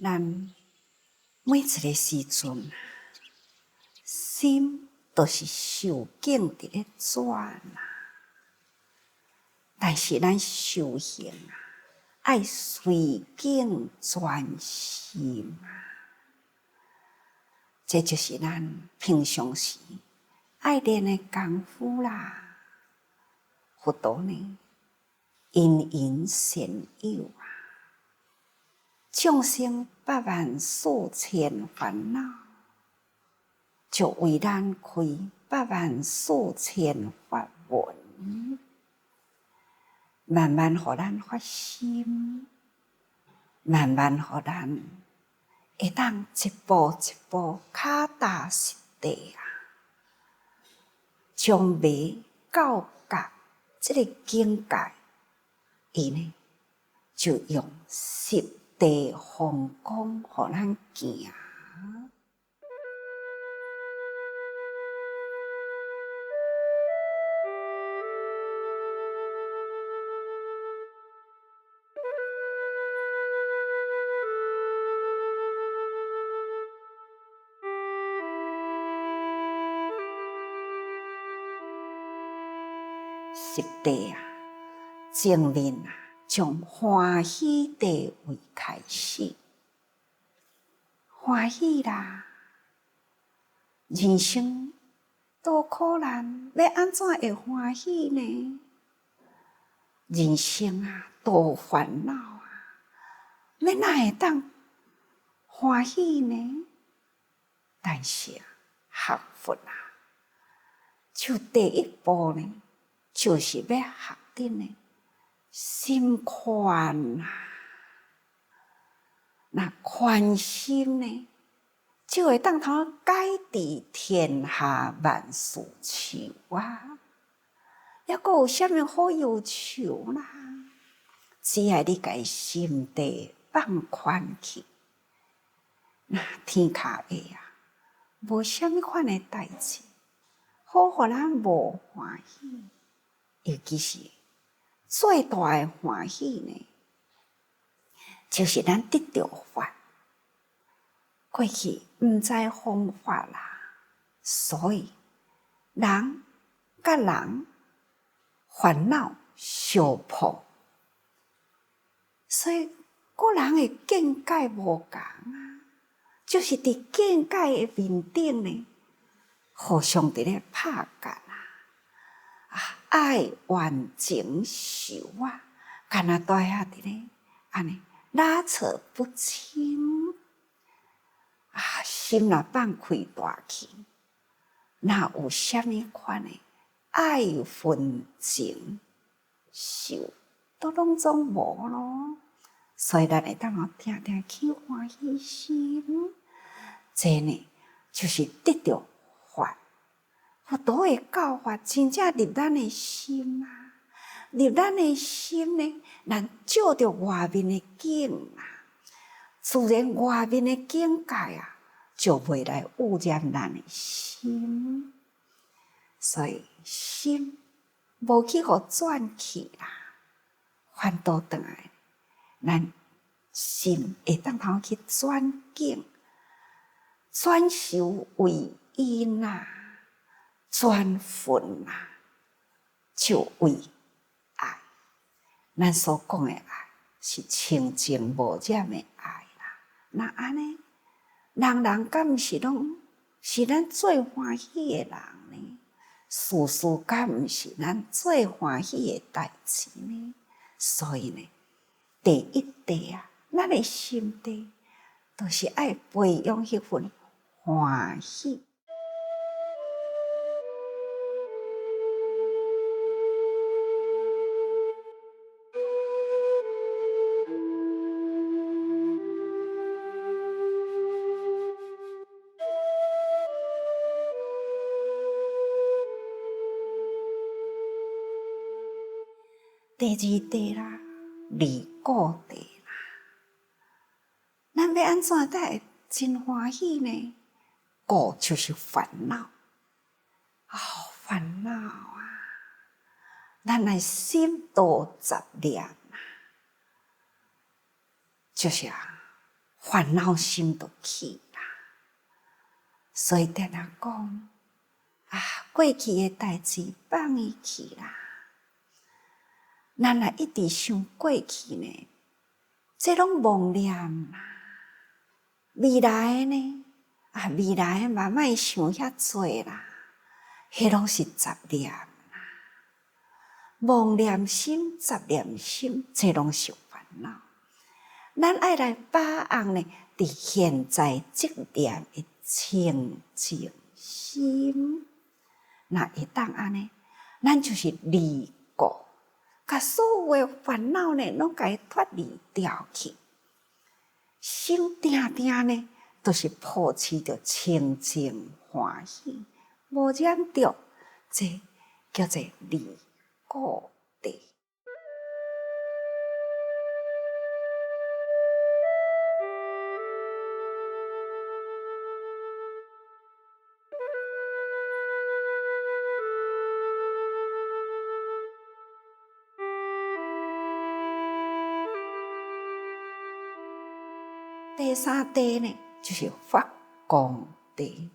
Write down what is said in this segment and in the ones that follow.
咱每一个时阵，心都是受境伫咧转啊。但是咱修行啊，爱随境转心啊。这就是咱平常时爱练的功夫啦。佛陀呢，因缘善友啊，众生百万数千烦恼，就为咱开百万数千法门，慢慢互咱发心，慢慢互咱会当一步一步脚踏实地啊，从迷到觉这个境界，伊呢就用实地方讲互咱行。实地啊，前面啊，从欢喜地位开始，欢喜啦！人生多苦难，要安怎会欢喜呢？人生啊，多烦恼啊，要哪会当欢喜呢？但是啊，学佛啊，就第一步呢，就是要学的呢，心宽啊。那宽心呢，就会当头解治天下万事愁啊！还佫有啥物好忧愁啦？只要你家心地放宽去，那天下的啊，无啥物款的代志，好互咱无欢喜。尤其是最大的欢喜呢，就是咱得到法。过去毋知方法啦，所以人甲人烦恼相碰，所以个人的境界无同啊，就是伫境界的面顶呢，互相伫咧拍架啊，爱怨情仇啊，干那大遐伫咧安尼拉扯不清啊，心若放开大去，哪有啥物款的爱恨情仇，都拢总无咯。所以咱会当定定起欢喜心，这呢就是得到法。佛陀的教法真正入咱的心啊，入咱的心呢，咱照着外面的境啊，自然外面的境界啊，就袂来污染咱的心。所以心无去互转去啦，反倒转来，咱心会当头去转境，转修为因啊，转分啊，就为爱。咱所讲的爱，是清净无染的爱啦。那安尼，人人敢毋是拢是咱最欢喜的人呢？事事敢毋是咱最欢喜的代志呢？所以呢，第一地啊，咱的心地，都是爱培养迄份欢喜。第二地啦，离故地啦，咱要安怎才会真欢喜呢？故就是烦恼，烦恼啊！咱的心多杂念啊，就是烦恼心就起啦。所以定定讲过去的代志放伊去啦。咱若一直想过去呢，这拢妄念啦。未来呢？未来嘛莫想遐多啦，迄拢是杂念啦。妄念心、杂念心，这拢是烦恼。咱爱来把握呢，伫现在即念的清净心，那会当安尼，咱就是离过，甲所有的烦恼呢，拢甲伊脱离掉去。心定定呢，都是保持着清净欢喜，无染着，这叫做离过地。第三地呢，就是发光地。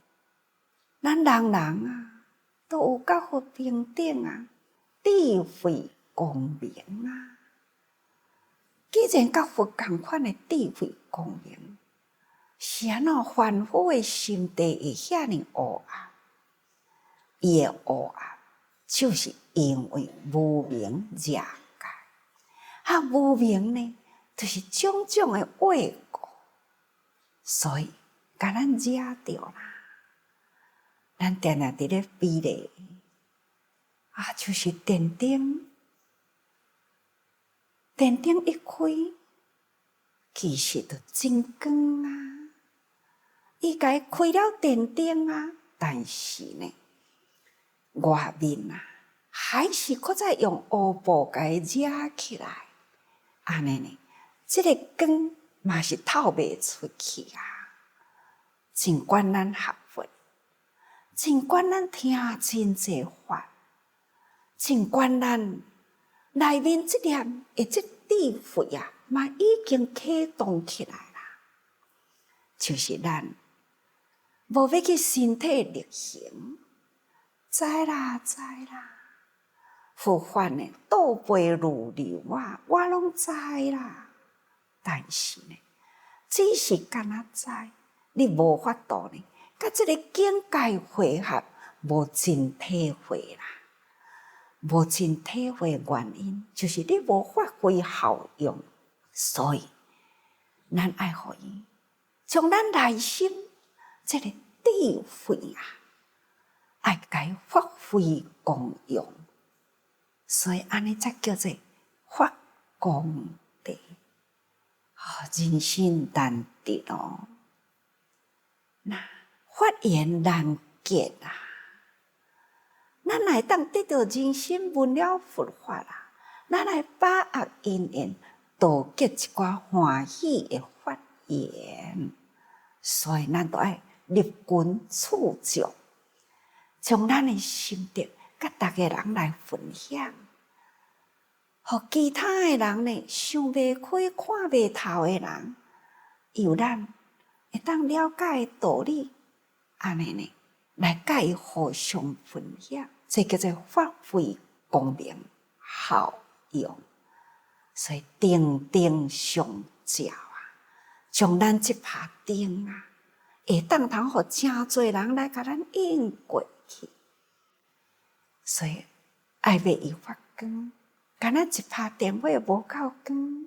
咱人人都有教佛平等智慧光明既然教佛同款的智慧光明，是安怎凡夫的心地会遐尼黑暗？伊的黑暗，就是因为无明惹界。无明呢，就是种种的恶果。所以，甲咱惹着啦，咱定定伫咧比例就是电灯一开，其实就真光伊甲伊开了电灯但是呢，外面还是搁再用乌布甲伊惹起来，安尼呢，这个光嘛是透袂出去尽管咱学佛，尽管咱听真济法，尽管咱内面这念的这智慧嘛已经启动起来啦，就是咱无要去身体力行，知啦，佛法呢倒背如流我拢知啦，但是呢，只是敢若知，你无法度呢，甲这个境界汇合，无真体会啦。无真体会原因，就是你无发挥效用，所以咱爱互伊从咱内心这个智慧爱甲伊发挥功用，所以安尼才叫做发光地。人生难得那发言难结咱来当得到人生闻了佛法咱来把握因缘，多结一寡欢喜的发言。所以咱都爱立群处众，将咱的心得甲逐个人来分享，互其他的人呢想袂开、看袂透的人，由咱会当了解的道理，安尼呢来甲伊互相分享，这叫做发挥光明效用。所以灯灯相照将咱这把灯会当通互真侪人来甲咱应过去。所以爱要伊发光，敢若一把电火无够光，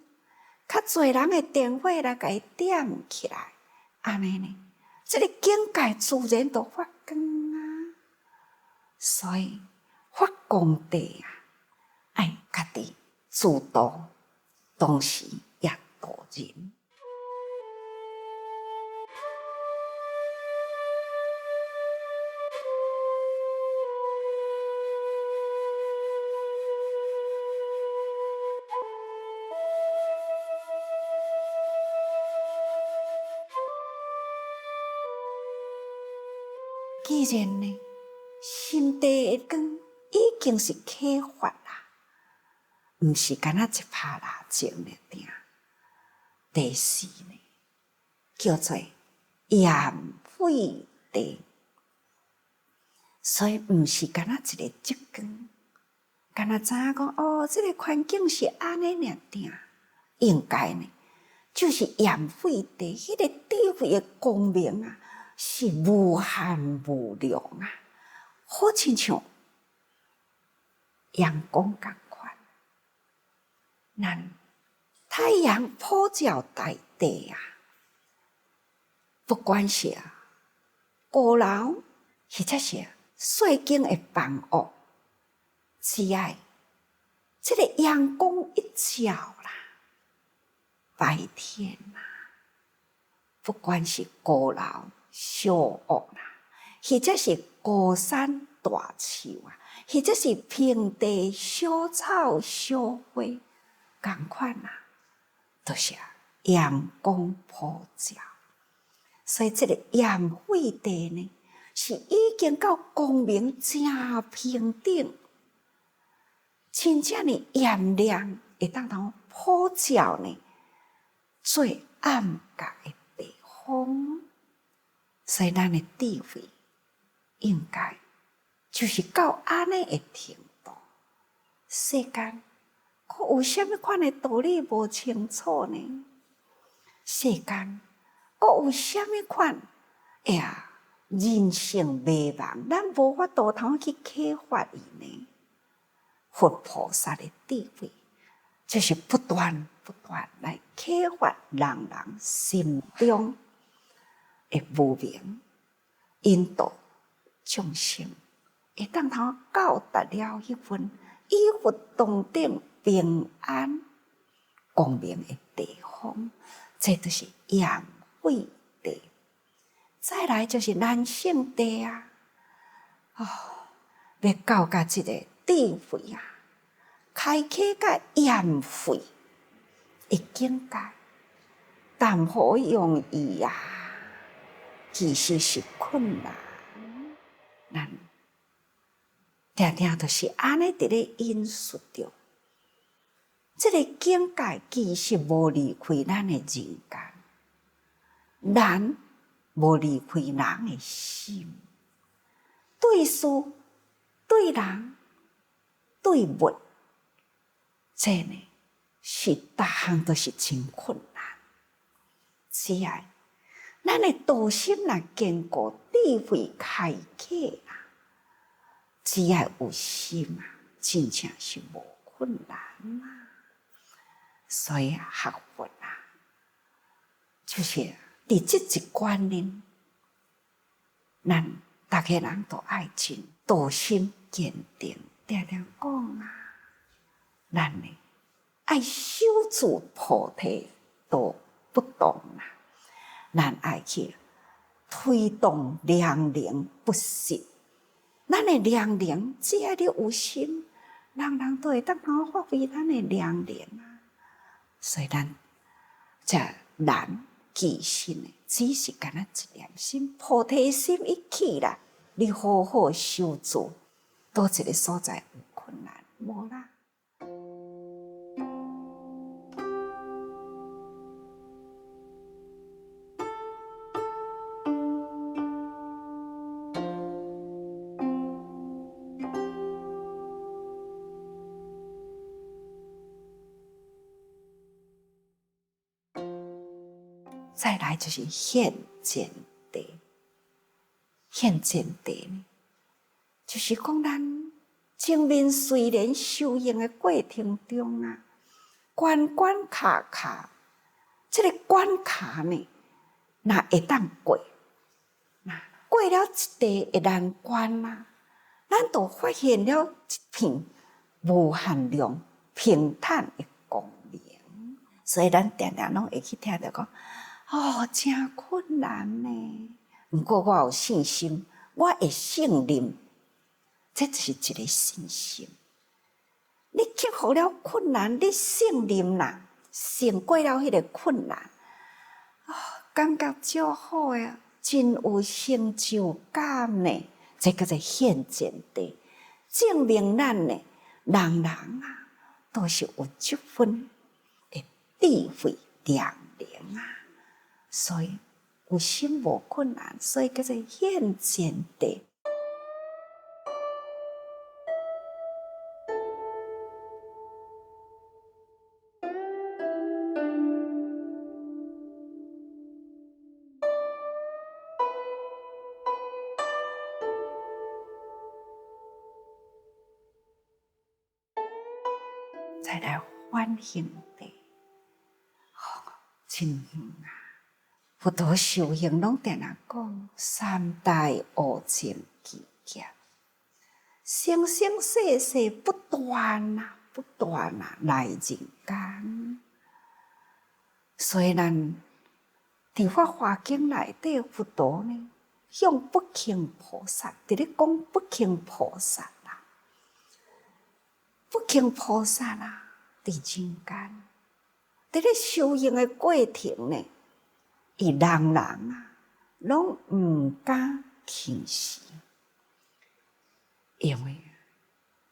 较侪人的电火来甲伊点起来，安尼呢，这个境界自然就发光所以发光地爱家己自度，同时也度人。既然呢，心地的光已经是启发毋是干那一拍蜡烛尔定。第四呢，叫做盐水地。所以毋是干那一个职工，干那知影讲哦，这个环境是安尼尔定，应该呢，就是盐水地，迄个智慧的光明啊，是无限无量啊，好亲像阳光共款。咱太阳普照大地啊，不管是高楼或者是细间的房屋，只要这个阳光一照啦，白天啦，不管是高楼小屋啦，或者是高山大树啊，或者是平地小草小花，同款啊，都是阳光普照。所以这个盐水地呢，是已经到光明正平等，真正的炎亮，会当通普照呢最暗角的地方。所以咱的智慧应该就是到安尼的程度。世间可有啥物款的道理无清楚呢？世间可有啥物款人性迷茫，咱无法度通去启发伊呢？佛菩萨的智慧，就是不断来启发人心中的无明，引导众生，会当通到达了迄份与佛同等平安光明的地方。这就是盐水地。再来就是人性地啊，要到达这个智慧啊，开启甲盐水的境界，谈何容易啊！其实是困难。咱常常都是安尼伫咧引述着，这个境界其实无离开咱的人间，人无离开人的心，对事、对人、对物，这呢是逐项都是真困难。只要咱的道心若坚固，智慧开启啦，只要有心啊，真正是无困难啊。所以学佛啊，就是伫这一观念，咱大家人都爱真道心坚定，常常讲啊，咱呢爱守住菩提道不动啊，咱爱去推动良能不息。咱的良能只要你有心，人人都会当通发挥咱的良能啊。所以咱这人其实呢，只是干那一念心，菩提心一起啦，你好好守住，倒一个所在有困难无啦。再来就是现前地，现前地呢，就是讲咱前面虽然修行的过程中啊，关关卡卡，这个关卡呢，若会当过，过了一地的难关啊，咱就发现了一片无限量平坦的光明。所以咱常常拢会去听到讲，真困难呢。不过我有信心，我会胜任。这就是一个信心。你克服了困难，你胜任啦，胜过了迄个困难，感觉足好诶，真有成就感呢。这叫做现前地，证明咱呢，人人啊，都是有这份的智慧良能啊。所以有心无困难，所以叫做现前地。再来反省地，真远啊！佛陀修行拢定定讲三大无情期劫，生生世世不断啊，不断啊来人间。所以咱伫《法华经》内底，佛陀呢向不轻菩萨伫咧讲不轻菩萨啦，不轻菩萨啦，伫人间，伫咧修行的过程呢，伊人啊，拢毋敢轻视，因为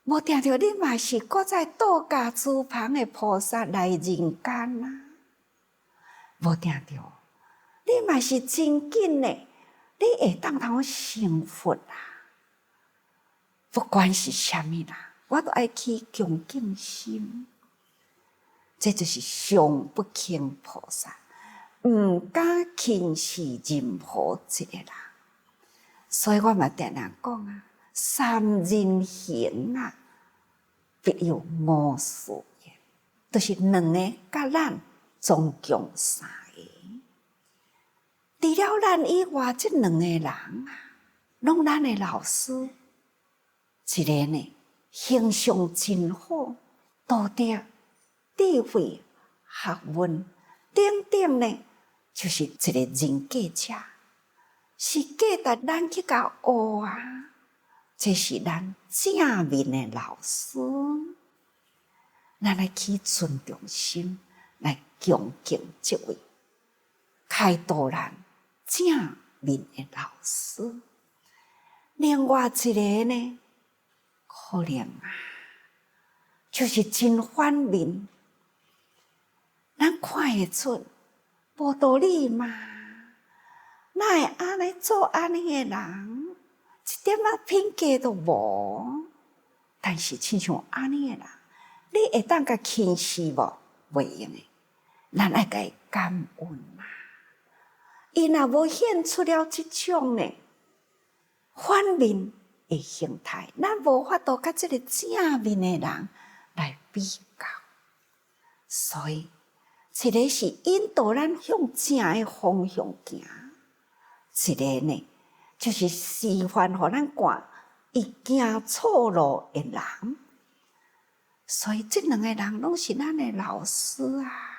无定着你嘛是搁在道家厨房的菩萨来人间啊，无定着你嘛是真紧的，你会当通成佛啊！不管是啥物啦，我都爱起恭敬心，这就是上不轻菩萨，毋敢轻视任何一个人。所以我嘛定定讲啊，三人行啊，必有五事也，就是两个甲咱总共三个。除了咱以外，这两个人啊，拢咱的老师。一个呢，形象真好，道德、智慧、学问等等呢，就是一个人格者，是价值咱去甲学啊。这是咱正面的老师，咱来去尊重心，来恭敬这位开导咱正面的老师。另外一个呢，可能啊，就是真反面，咱看会出无道理嘛，哪会安尼做安尼的人，一点仔品格都无。但是亲像安尼的人，你会当甲轻视无？袂用的，咱爱甲伊感恩嘛。伊若无显出了即种呢反面的形态，咱无法度甲即个正面的人来比较。所以，一个是引导咱向正的方向行，一个呢就是示范互咱看伊行错路的人。所以，这两个人拢是咱的老师啊。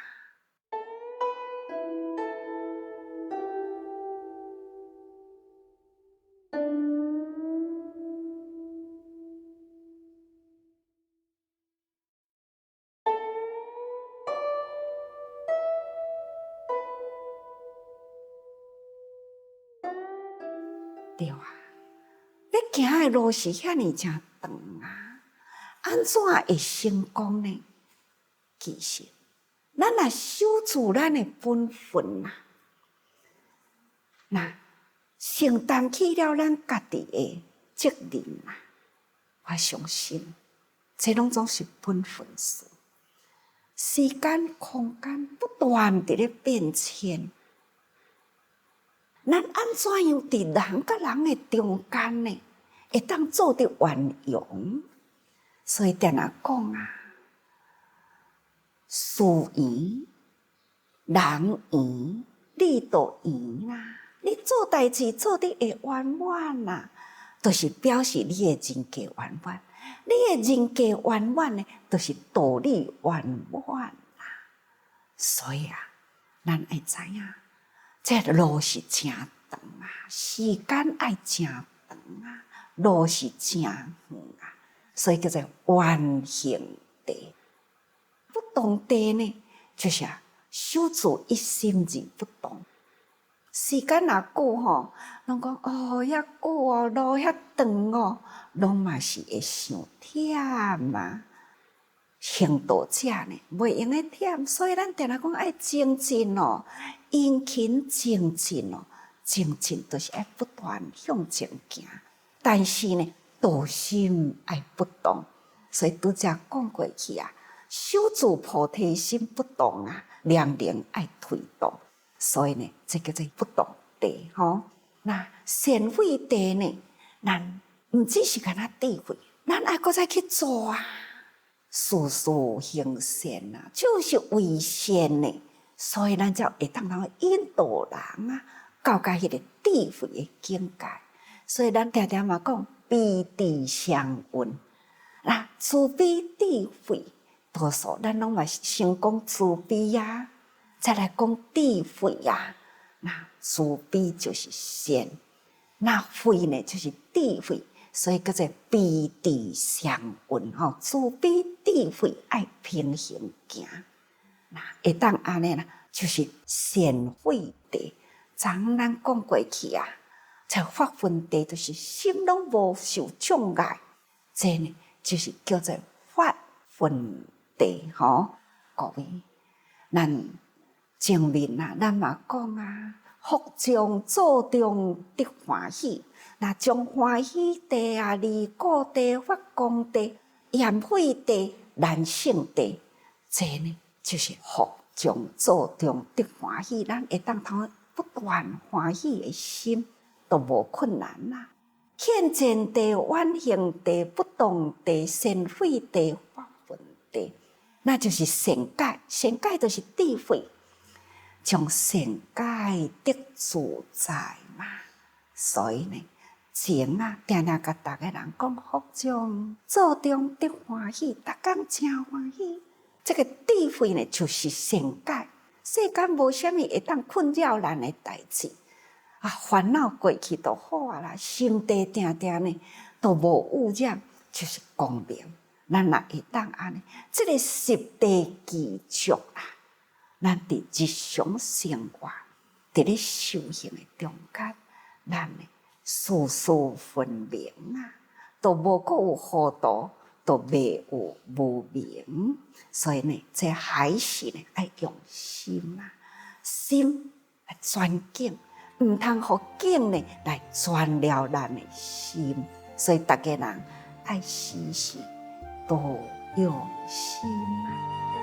对啊，要行的路是遐尼真长啊，安怎会成功呢？其实，咱若守住咱的本分啊，那承担起了咱家己的责任啊，我相信，这拢总是本分事。时间、空间不断地咧变迁。咱安怎样伫人甲人的中间呢？会当做得圆融，所以定定讲啊，事圆、人圆、理都圆啊。你做代志做得会圆满啊，就是表示你的人格圆满。你的人格圆满呢，就是道理圆满啊。所以啊，咱爱知影。这路是真长啊，时间爱真长啊，路是真远啊，所以叫做完形地。不动地呢，就是守住一心而不动。时间若久吼，拢讲哦，遐久哦，路遐长哦，拢嘛是会伤忝嘛。行道者呢，袂用咧忝，所以咱定定讲爱精进哦，殷勤精进哦，前进就是要不断向前行，但是呢，道心要不动。所以拄则讲过去啊，守住菩提心不动啊，良能爱推动。所以呢，这叫做不动地吼。那善慧地呢，咱唔只是干那智慧，咱爱搁再去做啊，事事行善啊，就是为善呢。所以咱才会当引导人啊，到达迄个智慧的境界。所以咱常常嘛讲，悲智相运。那慈悲智慧，多数咱拢嘛先讲慈悲啊，再来讲智慧啊。那慈悲就是善，那慧呢就是智慧，所以叫做悲智相运吼。慈悲智慧爱平行行，那会当安尼啦，就是善慧地。昨昏咱讲过去啊，像发分地就是心拢无受障碍，这呢就是叫做发分地吼。各位，咱前面啊，咱嘛讲啊，福将做中得欢喜，那将欢喜地啊，离故地、发光地、厌慧地、难胜地，这呢就是福将做中得欢喜。咱会当通不断欢喜的心，都无困难啦。现前地、完形地、不动地、善慧地、发分地，那就是善解。善解就是智慧，将善解得自在嘛。所以呢，前啊，常常甲大家人讲，福将做中得欢喜，逐工真欢喜。这个智慧呢，就是善解。世间无啥物会当困扰咱的代志。啊，烦恼过去就好啊啦，心地定定呢，都无污染，就是光明。咱若会当安尼，这个十地具足啦，咱伫日常生活，伫咧修行的中间，咱呢事事分明啊，都无阁有糊涂，都未有无明。所以呢，这还是呢爱用心啊，心来转境。唔通互境呢来转了咱的心，所以大家人爱时时多用心啊。